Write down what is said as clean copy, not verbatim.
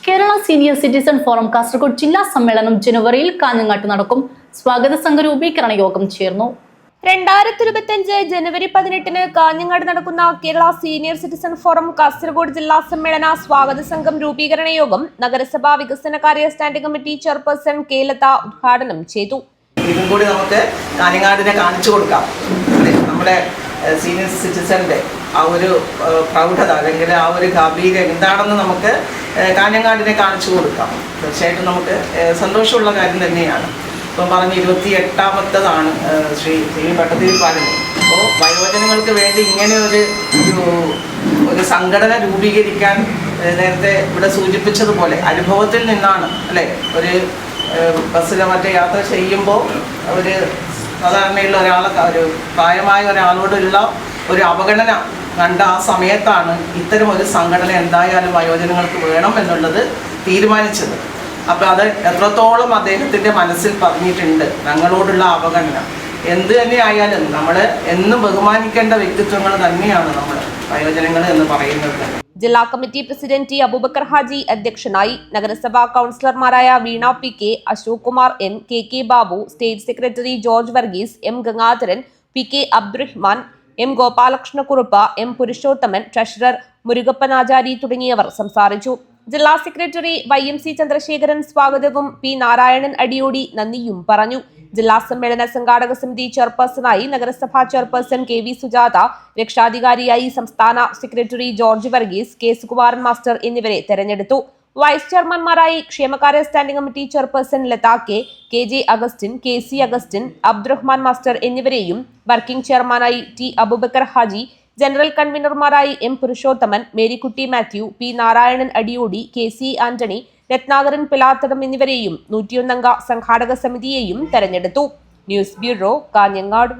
Kerala senior citizen forum Kasaragod ജില്ലാ സമ്മേളനം ജനുവരിയിൽ കാഞ്ഞങ്ങാട്ട് നടക്കും. സ്വാഗത സംഘ രൂപീകരണ യോഗം ചേർന്നു. 2025 ജനുവരി 18 കാഞ്ഞങ്ങാട് നടക്കുന്ന Kerala senior citizen forum Kasaragod ജില്ലാ സമ്മേളന സ്വാഗത സംഘം രൂപീകരണ യോഗം നഗരസഭാ വികസനകാര്യ standing committee chairperson K Latha ഉദ്ഘാടനം ചെയ്തു. ഇതും കൂടി നമുക്ക് കാഞ്ഞങ്ങാടിനെ കാണിച്ചു കൊടുക്കാം. നമ്മുടെ സീനിയർ സിറ്റിസന്റെ ആ ഒരു പ്രൗഢത അല്ലെങ്കിൽ ആ ഒരു ഗാംഭീര്യം എന്താണെന്ന് നമുക്ക് കാഞ്ഞങ്ങാടിനെ കാണിച്ചു കൊടുക്കാം. തീർച്ചയായിട്ടും നമുക്ക് സന്തോഷമുള്ള കാര്യം തന്നെയാണ്. ഇപ്പം പറഞ്ഞ് 28ാമത്തേതാണ് ശ്രീ പട്ടതിരി പാലനെ. അപ്പോൾ വയോജനങ്ങൾക്ക് വേണ്ടി ഇങ്ങനെ ഒരു സംഘടന രൂപീകരിക്കാൻ നേരത്തെ ഇവിടെ സൂചിപ്പിച്ചതുപോലെ അനുഭവത്തിൽ നിന്നാണ് അല്ലേ. ഒരു ബസ്സിലോ മറ്റേ യാത്ര ചെയ്യുമ്പോൾ ഒരു സാധാരണയുള്ള ഒരു പ്രായമായ ഒരാളോടുള്ള ഒരു അവഗണന കണ്ട ആ സമയത്താണ് ഇത്തരം ഒരു സംഘടന എന്തായാലും വയോജനങ്ങൾക്ക് വേണം എന്നുള്ളത് തീരുമാനിച്ചത്. അപ്പോൾ അത് എത്രത്തോളം അദ്ദേഹത്തിൻ്റെ മനസ്സിൽ പറഞ്ഞിട്ടുണ്ട്. ഞങ്ങളോടുള്ള അവഗണന എന്ത് തന്നെ ആയാലും നമ്മൾ എന്നും ബഹുമാനിക്കേണ്ട വ്യക്തിത്വങ്ങൾ തന്നെയാണ് നമ്മൾ വയോജനങ്ങൾ എന്ന് പറയുന്നത്. ജില്ലാ committee president T Aboobacker Haji അധ്യക്ഷനായി. നഗരസഭാ കൗൺസിലർമാരായ Veena P K, Ashok Kumar N, K K Babu, state secretary George Varghese, M Gangadharan, P K Abdurahman, M Gopalakrishnakurup, M Purushothaman, treasurer Murukappanachari തുടങ്ങിയവർ സംസാരിച്ചു. ജില്ലാ സെക്രട്ടറി YMC ചന്ദ്രശേഖരൻ സ്വാഗതവും പി നാരായണൻ അടിയോടി നന്ദിയും പറഞ്ഞു. ജില്ലാ സമ്മേളന സംഘാടക സമിതി ചെയർപേഴ്സണായി നഗരസഭാ ചെയർപേഴ്സൺ KV സുജാത, രക്ഷാധികാരിയായി സംസ്ഥാന secretary George Varghese, K Sukumaran master എന്നിവരെ തെരഞ്ഞെടുത്തു. വൈസ് ചെയർമാൻമാരായി ക്ഷേമകാര്യ standing committee chairperson Latha KJ Augustine, KC Augustine, Abdurahman master എന്നിവരെയും വർക്കിംഗ് ചെയർമാനായി ടി അബൂബക്കർ ഹാജി, ജനറൽ കൺവീനർമാരായി M Purushothaman, Marykutty Mathew, P Narayanan Adiyodi, KC Antony, Rathnakaran Pilathadam എന്നിവരെയും 101 അംഗ സംഘാടക സമിതിയെയും തെരഞ്ഞെടുത്തു. News bureau, Kanhangad.